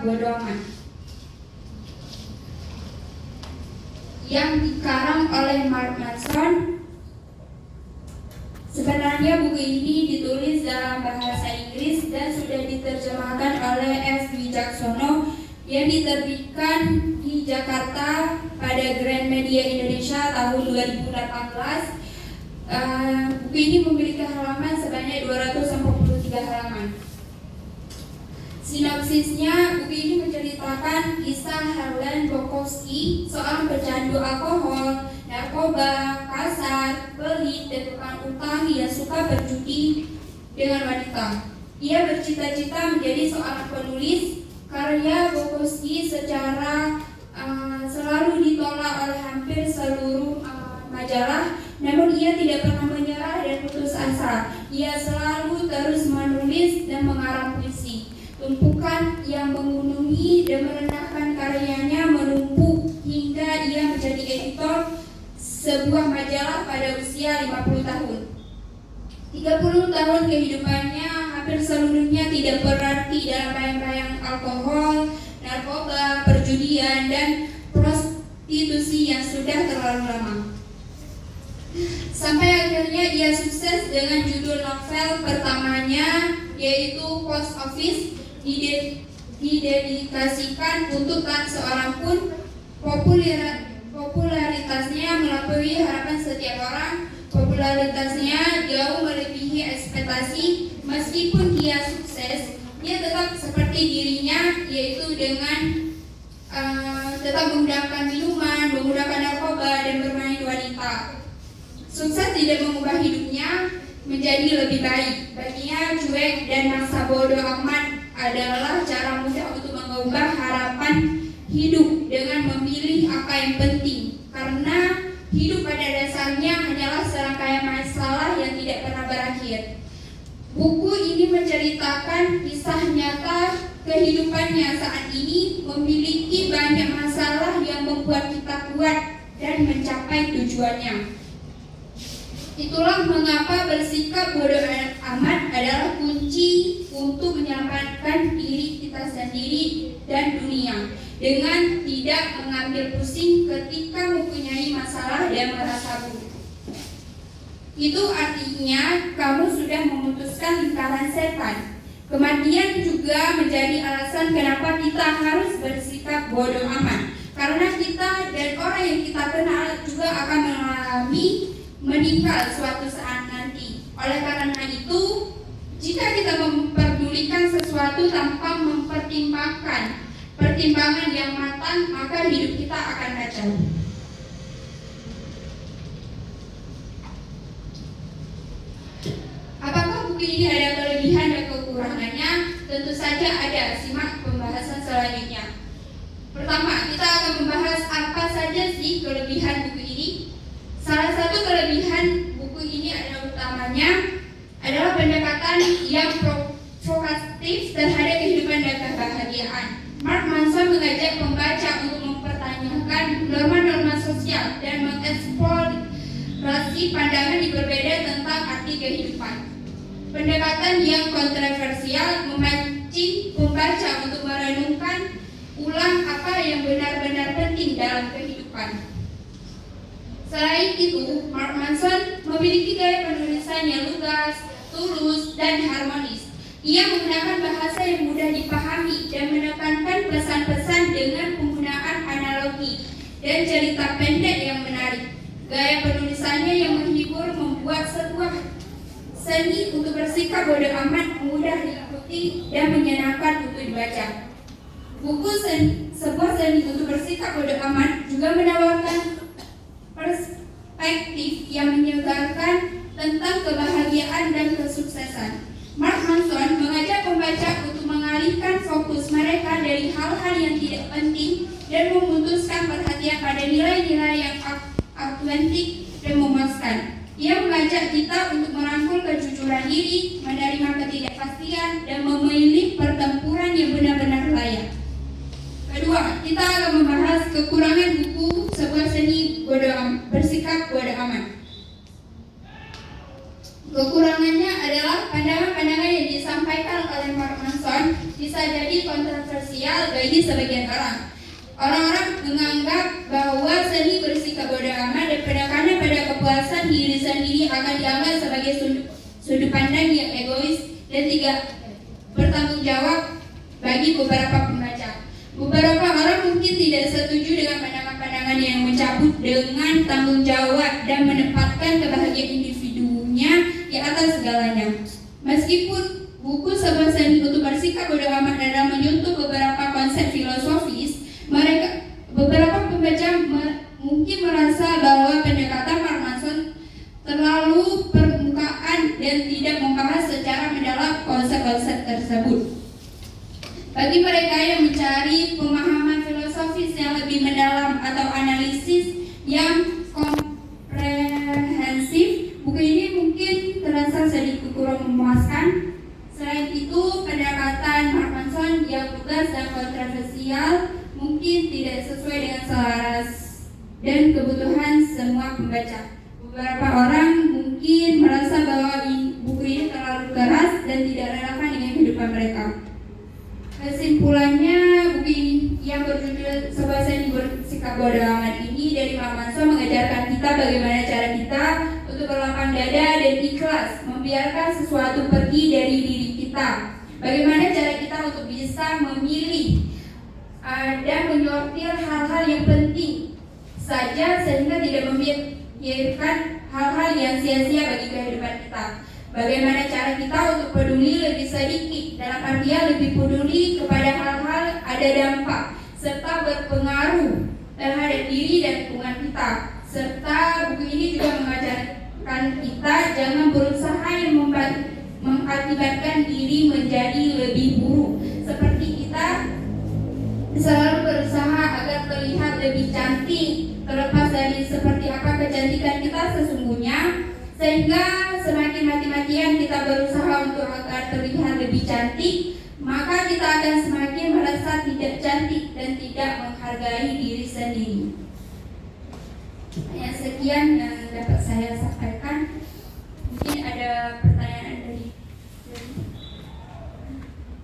bodo amat yang dikarang oleh Mark Manson. Sebenarnya buku ini ditulis dalam bahasa Inggris dan sudah diterjemahkan oleh S. Wijaksono yang diterbitkan di Jakarta pada Gramedia Indonesia tahun 2018. Buku ini memiliki halaman sebanyak 243 halaman. Sinopsisnya, buku ini menceritakan kisah Helen Bukowski, seorang pecandu alkohol, narkoba, kasar, pelit, dan tukang utang yang suka berjudi dengan wanita. Ia bercita-cita menjadi seorang penulis. Karya Bukowski selalu ditolak oleh hampir seluruh majalah, namun ia tidak pernah menyerah dan putus asa. Ia selalu terus menulis dan mengarang puisi. Tumpukan yang mengunjungi dan merendahkan karyanya menumpuk hingga ia menjadi editor sebuah majalah pada usia 50 tahun. 30 tahun kehidupannya hampir seluruhnya tidak berarti dalam bayang-bayang alkohol, narkoba, perjudian, dan prostitusi yang sudah terlalu lama. Sampai akhirnya ia sukses dengan judul novel pertamanya, yaitu Post Office, didedikasikan untuk tak seorang pun. Popularitasnya melampaui harapan setiap orang. Popularitasnya jauh melebihi ekspektasi. Meskipun dia sukses, dia tetap seperti dirinya, yaitu dengan tetap menggunakan minuman, menggunakan narkoba, dan bermain wanita. Sukses tidak mengubah hidupnya menjadi lebih baik. Baginya cuek dan masa bodoh amat adalah cara mudah untuk mengubah harapan hidup dengan memilih apa yang penting. Karena hidup pada dasarnya hanyalah serangkaian masalah yang tidak pernah berakhir. Buku ini menceritakan kisah nyata kehidupannya saat ini, memiliki banyak masalah yang membuat kita kuat dan mencapai tujuannya. Itulah mengapa bersikap bodoh amat adalah kunci untuk menyelamatkan diri kita sendiri dan dunia, dengan tidak mengambil pusing ketika mempunyai masalah dan merasa buruk. Itu artinya kamu sudah memutuskan lingkaran setan. Kematian juga menjadi alasan kenapa kita harus bersikap bodoh amat, karena kita dan orang yang kita kenal juga akan mengalami meninggal suatu saat nanti. Oleh karena itu, jika kita memperdulikan sesuatu tanpa mempertimbangkan pertimbangan yang matang, maka hidup kita akan kacau. Apakah buku ini ada kelebihan dan kekurangannya? Tentu saja ada. Simak pembahasan selanjutnya. Pertama, kita akan membahas apa saja sih kelebihan buku ini. Salah satu kelebihan buku ini adalah pendekatan yang provokatif terhadap kehidupan dan kebahagiaan. Mark Manson mengajak pembaca untuk mempertanyakan norma-norma sosial dan mengeksplorasi pandangan yang berbeda tentang arti kehidupan. Pendekatan yang kontroversial memancing pembaca untuk merenungkan ulang apa yang benar-benar penting dalam kehidupan. Selain itu, Mark Manson memiliki gaya penulisan yang lugas, tulus, dan harmonis. Ia menggunakan bahasa yang mudah dipahami dan menekankan pesan-pesan dengan penggunaan analogi dan cerita pendek yang menarik. Gaya penulisannya yang menghibur membuat sebuah seni untuk bersikap bodoh amat mudah diikuti dan menyenangkan untuk dibaca. Buku sebuah seni untuk bersikap bodoh amat juga menawarkan perspektif yang menyegarkan tentang kebahagiaan dan kesuksesan. Mark Manson mengajak pembaca untuk mengalihkan fokus mereka dari hal-hal yang tidak penting dan memutuskan perhatian pada nilai-nilai yang autentik dan memuaskan. Ia mengajak kita untuk merangkul kejujuran diri, menerima ketidakpastian, dan memilih pertempuran yang benar-benar layak. Kedua, kita akan membahas kekurangan buku sebuah seni bersikap bodoh amat. Kekurangannya adalah pandangan-pandangan yang disampaikan oleh Mark Manson bisa jadi kontroversial bagi sebagian orang. Orang-orang menganggap bahwa seni bersikap bodo amat dan penekanan pada kepuasan diri sendiri akan dianggap sebagai sudut pandang yang egois dan tidak bertanggung jawab bagi beberapa pembaca. Beberapa orang mungkin tidak setuju dengan pandangan-pandangan yang mencabut dengan tanggung jawab dan menempatkan kebahagiaan individunya di atas segalanya. Meskipun buku sebuah seni untuk bersikap bodo amat dalam menyentuh beberapa konsep filosofis, beberapa pembaca mungkin merasa bahwa pendekatan Mark Manson terlalu permukaan dan tidak membahas secara mendalam konsep-konsep tersebut. Bagi mereka yang mencari pemahaman filosofis yang lebih mendalam atau analisis yang komprehensif, buku ini mungkin terasa sedikit kurang memuaskan. Selain itu, pendekatan Mark Manson yang lugas dan kontroversial mungkin tidak sesuai dengan selaras dan kebutuhan semua pembaca. Beberapa orang mungkin merasa bahwa buku ini terlalu keras dan tidak relevan dengan kehidupan mereka. Kesimpulannya, buku yang berjudul Sebuah Seni Bersikap Bodo Amat ini dari Mark Manson mengajarkan kita bagaimana cara kita untuk berlapang dada dan ikhlas membiarkan sesuatu pergi dari diri kita. Bagaimana cara kita untuk bisa memilih dan menyortir hal-hal yang penting saja sehingga tidak membiarkan hal-hal yang sia-sia bagi kehidupan kita. Bagaimana cara kita untuk peduli lebih sedikit, dalam artian lebih peduli kepada hal-hal ada dampak serta berpengaruh terhadap diri dan lingkungan kita. Serta buku ini juga mengajarkan kita jangan berusaha yang mengakibatkan diri menjadi lebih buruk, seperti kita selalu berusaha agar terlihat lebih cantik, terlepas dari seperti apa kecantikan kita sesungguhnya, sehingga semakin mati-matian kita berusaha untuk agar terlihat lebih cantik, maka kita akan semakin merasa tidak cantik dan tidak menghargai diri sendiri. Sekian yang dapat saya sampaikan. Mungkin ada pertanyaan dari